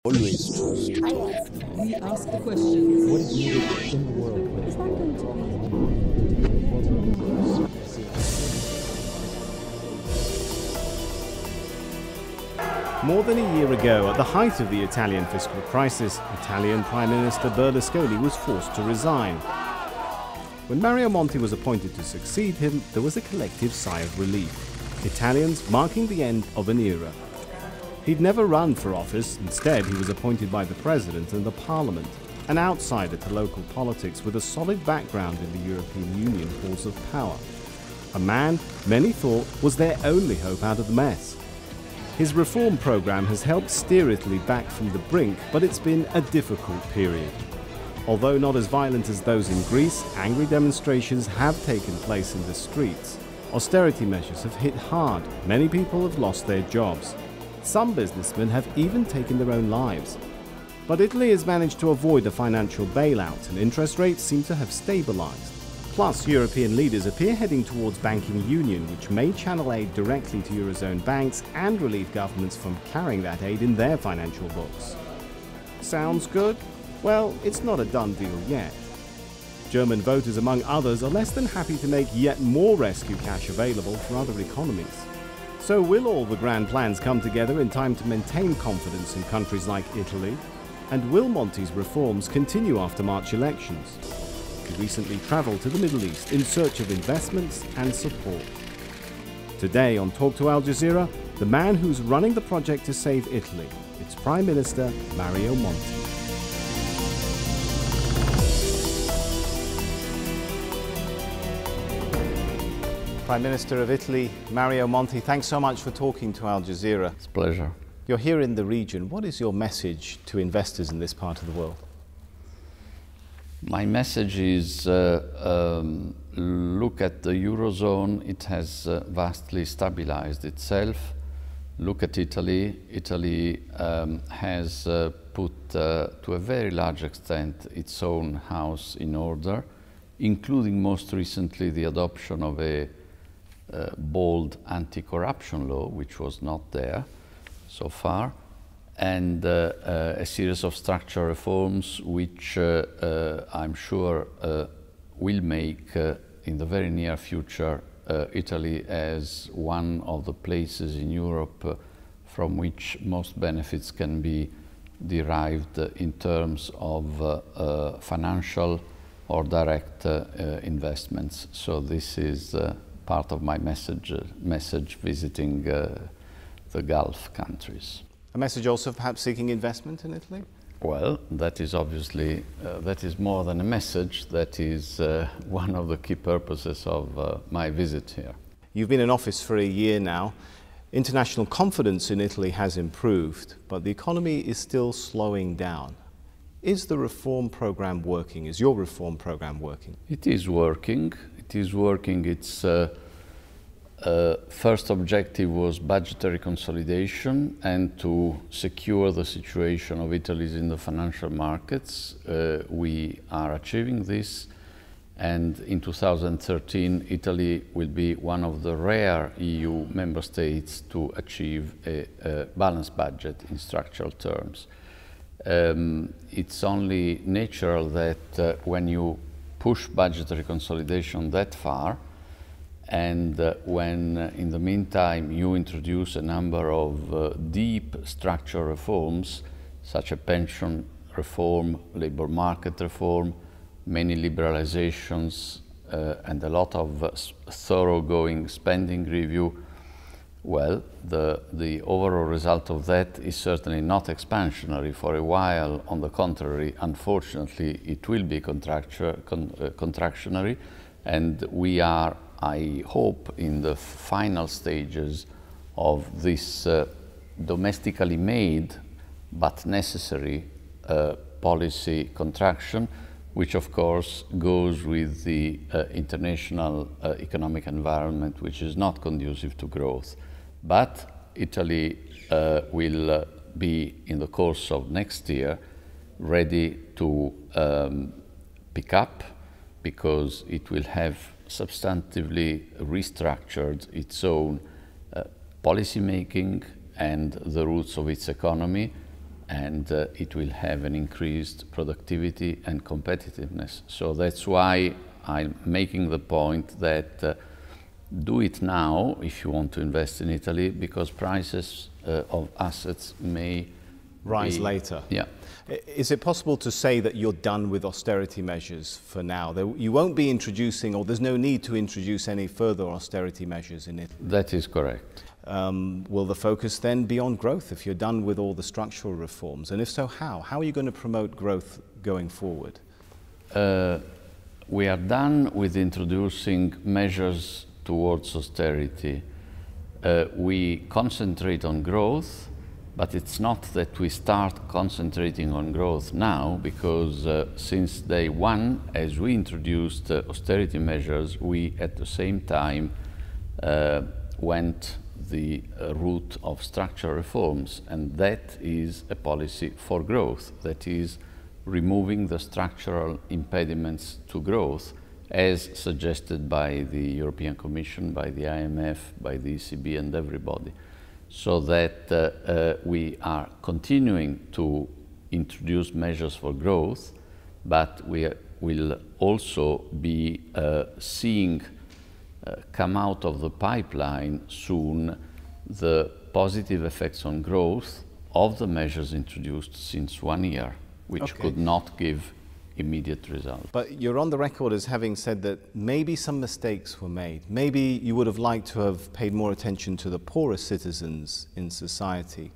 Always trust. We ask the questions. What is needed in the world? More than a year ago, at the height of the Italian fiscal crisis, Italian Prime Minister Berlusconi was forced to resign. When Mario Monti was appointed to succeed him, there was a collective sigh of relief. Italians marking the end of an era. He'd never run for office. Instead, he was appointed by the president and the parliament, an outsider to local politics with a solid background in the European Union halls of power. A man many thought was their only hope out of the mess. His reform program has helped steer Italy back from the brink, but it's been a difficult period. Although not as violent as those in Greece, angry demonstrations have taken place in the streets. Austerity measures have hit hard. Many people have lost their jobs. Some businessmen have even taken their own lives. But Italy has managed to avoid a financial bailout, and interest rates seem to have stabilized. Plus, European leaders appear heading towards banking union, which may channel aid directly to Eurozone banks and relieve governments from carrying that aid in their financial books. Sounds good? Well, it's not a done deal yet. German voters, among others, are less than happy to make yet more rescue cash available for other economies. So will all the grand plans come together in time to maintain confidence in countries like Italy? And will Monti's reforms continue after March elections? He recently travelled to the Middle East in search of investments and support. Today on Talk to Al Jazeera, the man who's running the project to save Italy. It's Prime Minister Mario Monti. Prime Minister of Italy, Mario Monti, thanks so much for talking to Al Jazeera. It's a pleasure. You're here in the region. What is your message to investors in this part of the world? My message is look at the Eurozone. It has vastly stabilized itself. Look at Italy. Italy has put to a very large extent its own house in order, including most recently the adoption of a bold anti-corruption law, which was not there so far, and a series of structural reforms which I'm sure will make in the very near future Italy as one of the places in Europe from which most benefits can be derived in terms of financial or direct investments. So this is part of my message visiting the Gulf countries. A message also perhaps seeking investment in Italy? Well, that is obviously, that is more than a message. That is one of the key purposes of my visit here. You've been in office for a year now. International confidence in Italy has improved, but the economy is still slowing down. Is the reform program working? Is your reform program working? It is working. It is working. Its first objective was budgetary consolidation and to secure the situation of Italy in the financial markets. We are achieving this, and in 2013 Italy will be one of the rare EU member states to achieve a balanced budget in structural terms. It's only natural that when you push budgetary consolidation that far, and when in the meantime you introduce a number of deep structural reforms, such as pension reform, labor market reform, many liberalizations, and a lot of thoroughgoing spending review, well, the overall result of that is certainly not expansionary for a while. On the contrary, unfortunately, it will be contractionary, and we are, I hope, in the final stages of this domestically made but necessary policy contraction, which of course goes with the international economic environment, which is not conducive to growth. But Italy will be, in the course of next year, ready to pick up, because it will have substantively restructured its own policy making and the roots of its economy, and it will have an increased productivity and competitiveness. So that's why I'm making the point that do it now if you want to invest in Italy, because prices of assets may rise later. Yeah. Is it possible to say that you're done with austerity measures for now? You won't be introducing, or there's no need to introduce any further austerity measures in Italy? That is correct. Will the focus then be on growth if you're done with all the structural reforms? And if so, how? How are you going to promote growth going forward? We are done with introducing measures towards austerity. We concentrate on growth, but it's not that we start concentrating on growth now, because since day one, as we introduced austerity measures, we at the same time went the route of structural reforms, and that is a policy for growth, that is removing the structural impediments to growth as suggested by the European Commission, by the IMF, by the ECB and everybody, so that we are continuing to introduce measures for growth, but we will also be seeing come out of the pipeline soon the positive effects on growth of the measures introduced since 1 year, which could not give immediate results. But you're on the record as having said that maybe some mistakes were made. Maybe you would have liked to have paid more attention to the poorer citizens in society.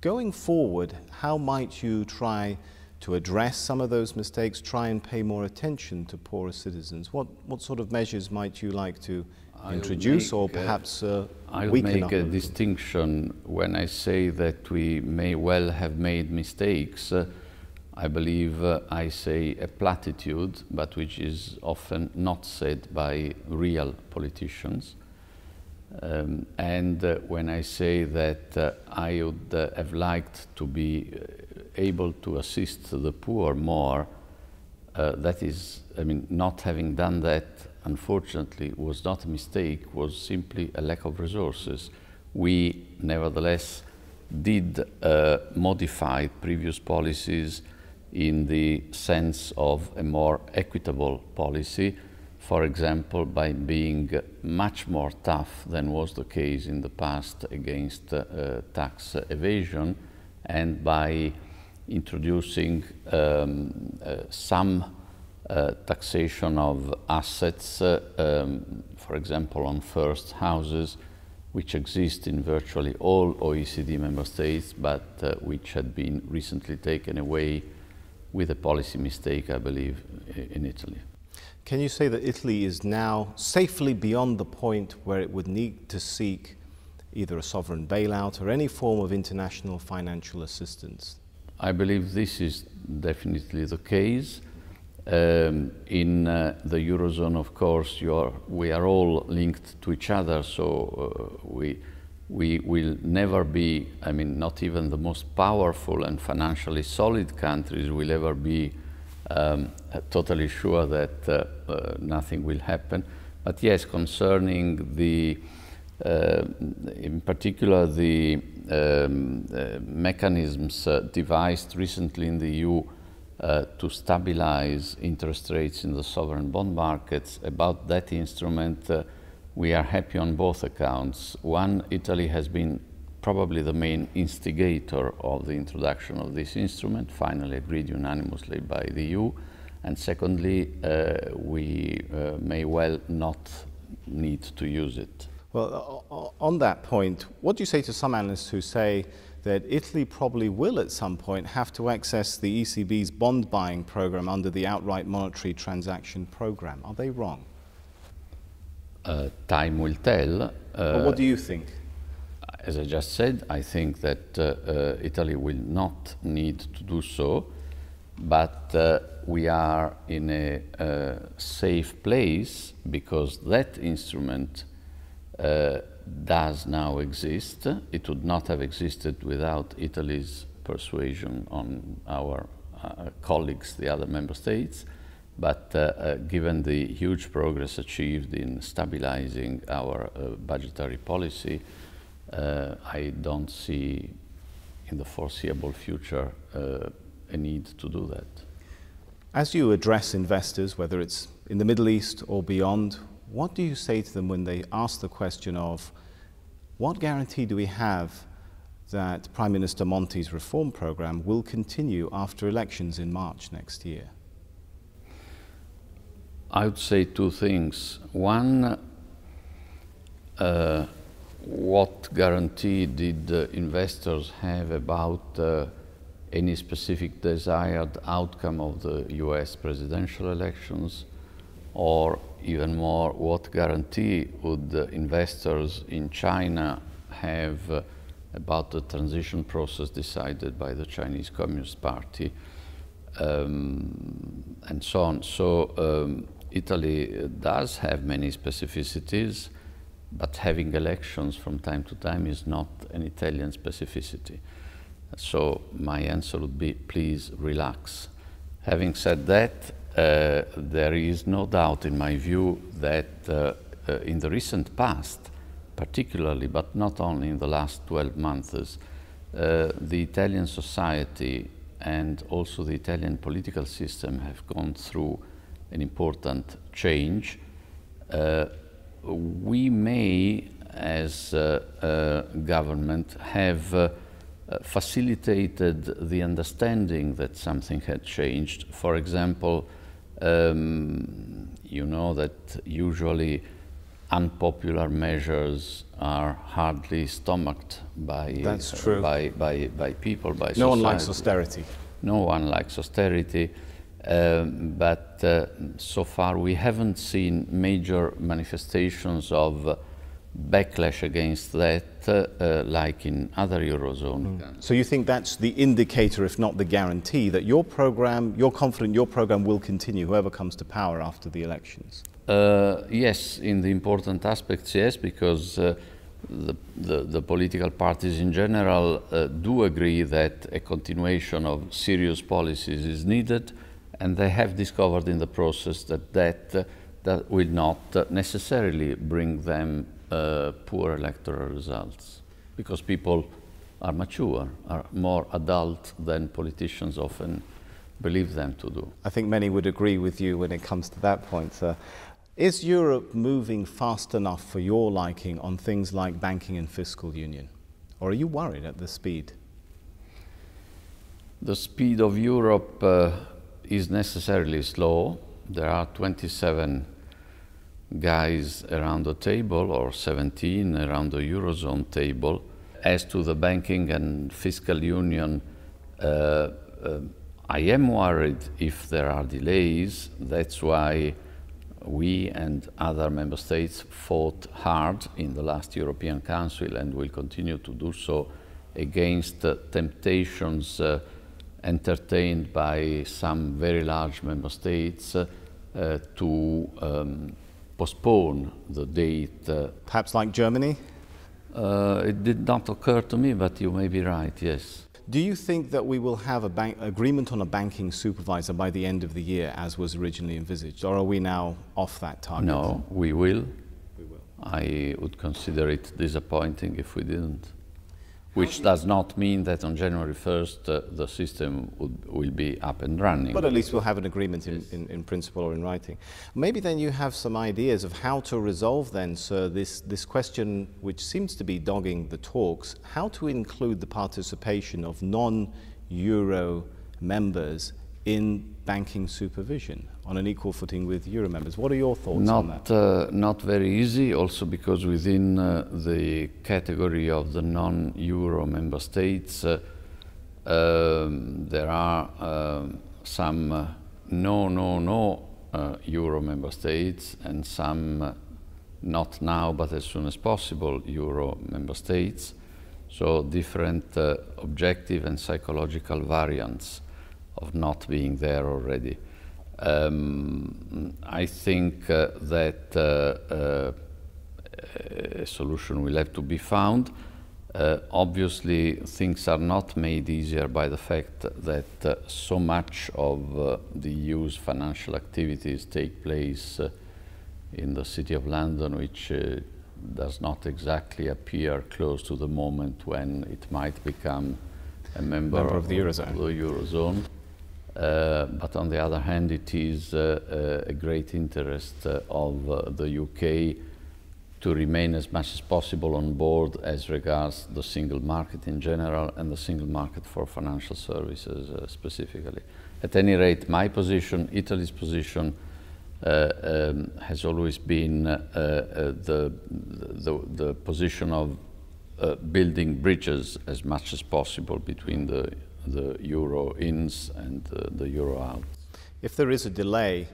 Going forward, how might you try to address some of those mistakes, try and pay more attention to poorer citizens? What sort of measures might you like to introduce or perhaps I'll weaken make a distinction when I say that we may well have made mistakes. I believe I say a platitude, but which is often not said by real politicians. And when I say that I would have liked to be able to assist the poor more, that is, I mean, not having done that, unfortunately, was not a mistake, was simply a lack of resources. We, nevertheless, did modify previous policies in the sense of a more equitable policy, for example, by being much more tough than was the case in the past against tax evasion, and by introducing some taxation of assets, for example, on first houses, which exist in virtually all OECD member states, but which had been recently taken away with a policy mistake, I believe, in Italy. Can you say that Italy is now safely beyond the point where it would need to seek either a sovereign bailout or any form of international financial assistance? I believe this is definitely the case. In the Eurozone, of course, we are all linked to each other, so we will never be, I mean, not even the most powerful and financially solid countries will ever be totally sure that nothing will happen. But yes, concerning the, in particular, the mechanisms devised recently in the EU to stabilize interest rates in the sovereign bond markets, about that instrument, we are happy on both accounts. One, Italy has been probably the main instigator of the introduction of this instrument, finally agreed unanimously by the EU. And secondly, we may well not need to use it. Well, on that point, what do you say to some analysts who say that Italy probably will at some point have to access the ECB's bond buying program under the outright monetary transaction program? Are they wrong? Time will tell. Well, what do you think? As I just said, I think that Italy will not need to do so, but we are in a safe place because that instrument does now exist. It would not have existed without Italy's persuasion on our colleagues, the other member states. But given the huge progress achieved in stabilizing our budgetary policy, I don't see in the foreseeable future a need to do that. As you address investors, whether it's in the Middle East or beyond, what do you say to them when they ask the question of what guarantee do we have that Prime Minister Monti's reform program will continue after elections in March next year? I would say two things. One, what guarantee did investors have about any specific desired outcome of the US presidential elections? Or even more, what guarantee would investors in China have about the transition process decided by the Chinese Communist Party, and so on. So Italy does have many specificities, but having elections from time to time is not an Italian specificity. So my answer would be, please relax. Having said that, there is no doubt in my view that in the recent past, particularly, but not only in the last 12 months, the Italian society and also the Italian political system have gone through an important change. We may, as a government, have facilitated the understanding that something had changed. For example, you know that usually unpopular measures are hardly stomached by by people, by society. No one likes austerity. No one likes austerity, but so far we haven't seen major manifestations of backlash against that, like in other Eurozone countries. So you think that's the indicator, if not the guarantee, that your program, you're confident your program will continue, whoever comes to power after the elections? Yes, in the important aspects, yes, because the political parties in general do agree that a continuation of serious policies is needed, and they have discovered in the process that will not necessarily bring them poor electoral results, because people are mature, are more adult than politicians often believe them to do. I think many would agree with you when it comes to that point. Is Europe moving fast enough for your liking on things like banking and fiscal union? Or are you worried at the speed? The speed of Europe is necessarily slow. There are 27 guys around the table, or 17 around the Eurozone table. As to the banking and fiscal union, I am worried if there are delays. That's why we and other member states fought hard in the last European Council and will continue to do so against temptations entertained by some very large member states to postpone the date. Perhaps like Germany? It did not occur to me, but you may be right, yes. Do you think that we will have an agreement on a banking supervisor by the end of the year, as was originally envisaged, or are we now off that target? No, we will. We will. I would consider it disappointing if we didn't. Which does not mean that on January 1st the system will be up and running. But at least we'll have an agreement in principle or in writing. Maybe then you have some ideas of how to resolve then, sir, this question which seems to be dogging the talks, how to include the participation of non-Euro members in banking supervision on an equal footing with Euro members. What are your thoughts on that? Not very easy, also because within the category of the non-Euro member states, there are some no Euro member states and some not now but as soon as possible Euro member states. So different objective and psychological variants of not being there already. I think that a solution will have to be found. Obviously, things are not made easier by the fact that so much of the EU's financial activities take place in the City of London, which does not exactly appear close to the moment when it might become a member of the Eurozone. But on the other hand, it is a great interest of the UK to remain as much as possible on board as regards the single market in general and the single market for financial services specifically. At any rate, my position, Italy's position, has always been the position of building bridges as much as possible between the euro ins and the euro out. If there is a delay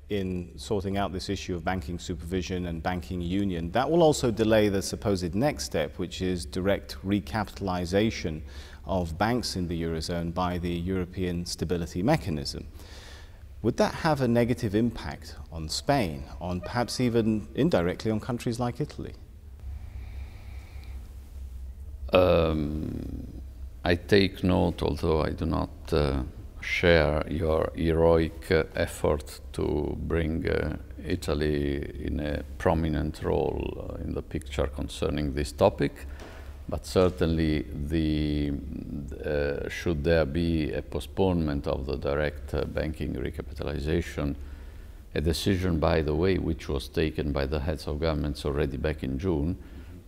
in sorting out this issue of banking supervision and banking union, that will also delay the supposed next step, which is direct recapitalization of banks in the Eurozone by the European Stability Mechanism. Would that have a negative impact on Spain, on perhaps even indirectly on countries like Italy? I take note, although I do not share your heroic effort to bring Italy in a prominent role in the picture concerning this topic, but certainly should there be a postponement of the direct banking recapitalization, a decision, by the way, which was taken by the heads of governments already back in June,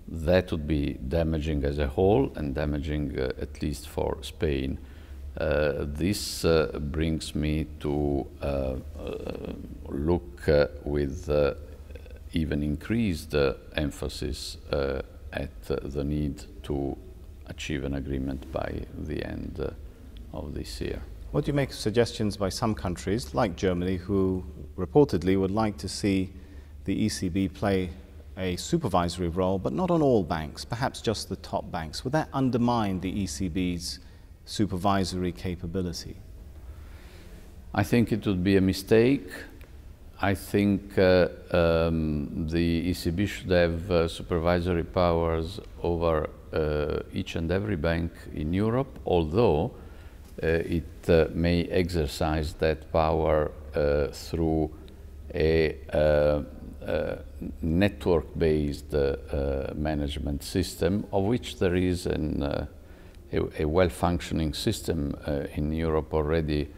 that would be damaging as a whole and damaging at least for Spain. This brings me to look with even increased emphasis at the need to achieve an agreement by the end of this year. What do you make of suggestions by some countries, like Germany, who reportedly would like to see the ECB play a supervisory role, but not on all banks, perhaps just the top banks? Would that undermine the ECB's supervisory capability? I think it would be a mistake. I think the ECB should have supervisory powers over each and every bank in Europe, although it may exercise that power through a network-based management system, of which there is a well-functioning system in Europe already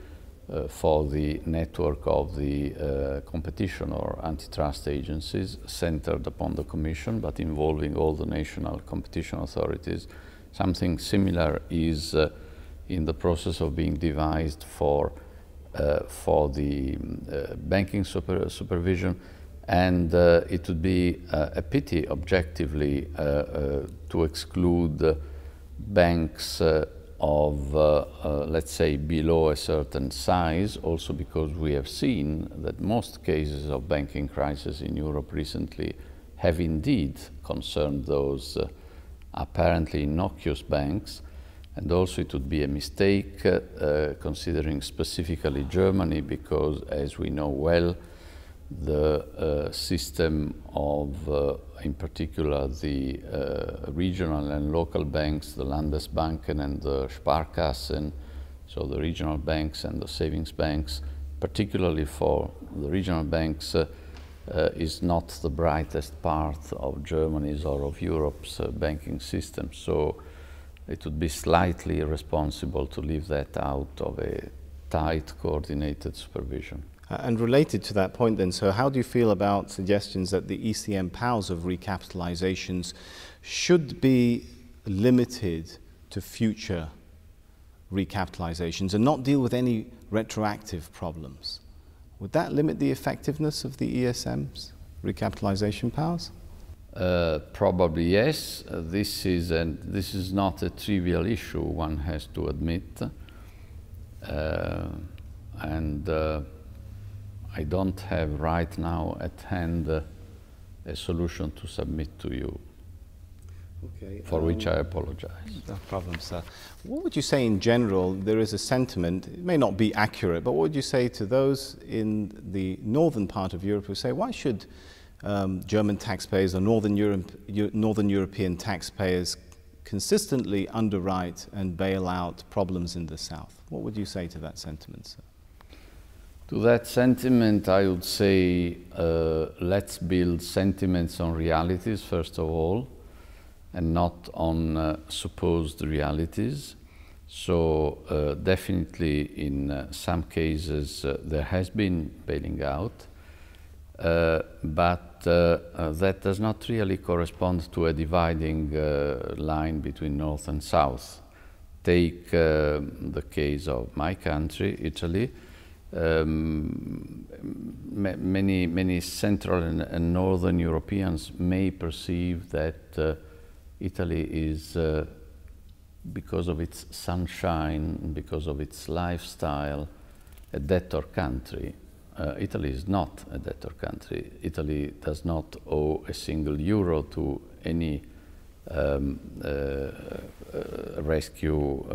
for the network of the competition or antitrust agencies centered upon the Commission, but involving all the national competition authorities. Something similar is in the process of being devised for the banking supervision. And it would be a pity, objectively, to exclude banks of, let's say, below a certain size, also because we have seen that most cases of banking crisis in Europe recently have indeed concerned those apparently innocuous banks. And also it would be a mistake, considering specifically Germany, because, as we know well, the system of, in particular, the regional and local banks, the Landesbanken and the Sparkassen, so the regional banks and the savings banks, particularly for the regional banks, is not the brightest part of Germany's or of Europe's banking system. So it would be slightly irresponsible to leave that out of a tight, coordinated supervision. And related to that point then, so how do you feel about suggestions that the ECM powers of recapitalizations should be limited to future recapitalizations and not deal with any retroactive problems? Would that limit the effectiveness of the ESM's recapitalization powers? Probably yes. This is not a trivial issue, one has to admit. I don't have right now at hand a solution to submit to you, for which I apologize. No problem, sir. What would you say in general? There is a sentiment, it may not be accurate, but what would you say to those in the northern part of Europe who say, why should German taxpayers or Northern European taxpayers consistently underwrite and bail out problems in the south? What would you say to that sentiment, sir? To that sentiment, I would say, let's build sentiments on realities, first of all, and not on supposed realities. So definitely in some cases there has been bailing out, but that does not really correspond to a dividing line between North and South. Take the case of my country, Italy. Many Central and Northern Europeans may perceive that Italy is, because of its sunshine, because of its lifestyle, a debtor country. Italy is not a debtor country. Italy does not owe a single euro to any rescue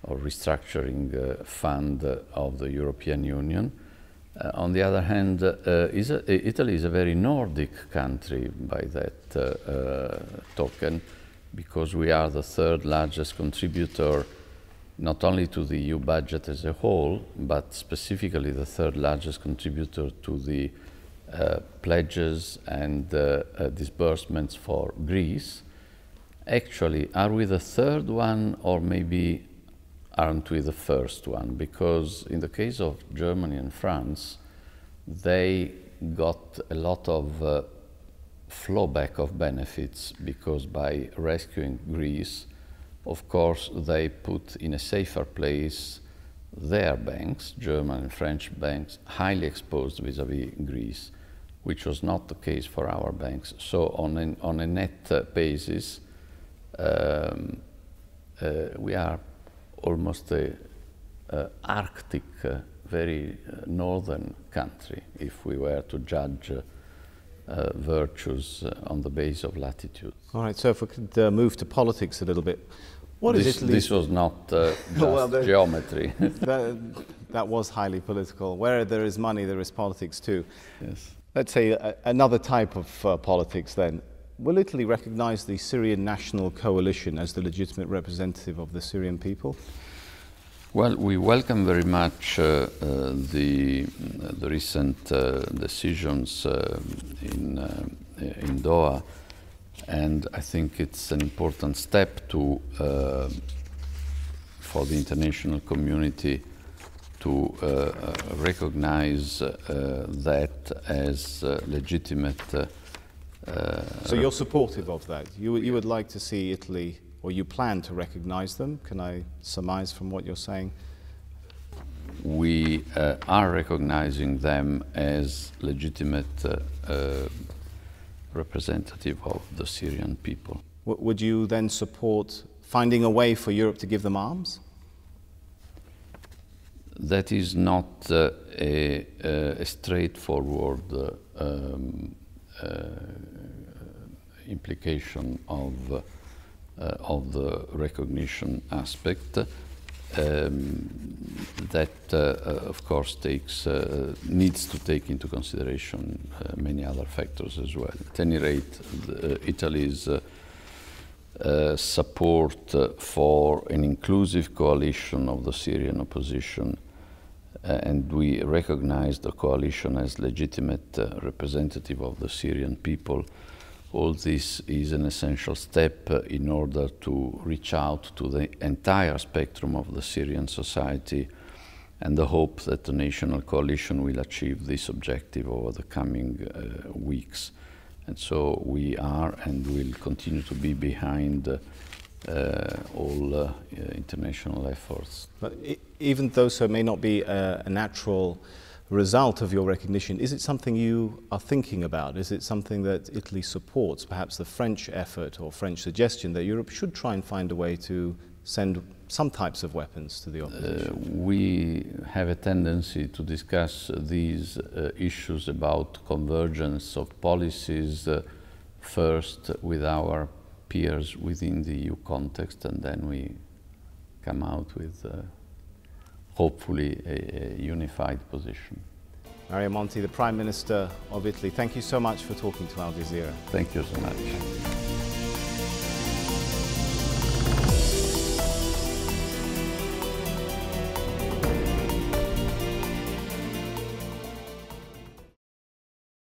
or restructuring fund of the European Union. On the other hand, Italy is a very Nordic country by that token, because we are the third largest contributor not only to the EU budget as a whole, but specifically the third largest contributor to the pledges and disbursements for Greece. Actually, are we the third one, or maybe aren't we the first one? Because in the case of Germany and France, they got a lot of flowback of benefits, because by rescuing Greece, of course, they put in a safer place their banks, German and French banks, highly exposed vis-à-vis Greece, which was not the case for our banks. So on a net basis, we are almost a Arctic, very northern country, if we were to judge virtues on the basis of latitude. All right, so if we could move to politics a little bit. What is Italy? This was not just geometry. that was highly political. Where there is money, there is politics too. Yes. Let's say another type of politics then. Will Italy recognize the Syrian National Coalition as the legitimate representative of the Syrian people? Well, we welcome very much the recent decisions in Doha, and I think it's an important step to for the international community to recognize that as legitimate. So you're supportive of that? You would like to see Italy, or you plan to recognize them? Can I surmise from what you're saying? We are recognizing them as legitimate representative of the Syrian people. Would you then support finding a way for Europe to give them arms? That is not a straightforward implication of the recognition aspect. That, of course, needs to take into consideration many other factors as well. At any rate, Italy's support for an inclusive coalition of the Syrian opposition, and we recognize the coalition as legitimate representative of the Syrian people. All this is an essential step in order to reach out to the entire spectrum of the Syrian society, and the hope that the national coalition will achieve this objective over the coming weeks. And so we are and will continue to be behind all international efforts. But even though so may not be a natural result of your recognition, is it something you are thinking about? Is it something that Italy supports, perhaps the French effort or French suggestion that Europe should try and find a way to send some types of weapons to the opposition? We have a tendency to discuss these issues about convergence of policies first with our peers within the EU context, and then we come out with hopefully a unified position. Mario Monti, the Prime Minister of Italy, thank you so much for talking to Al Jazeera. Thank you so much.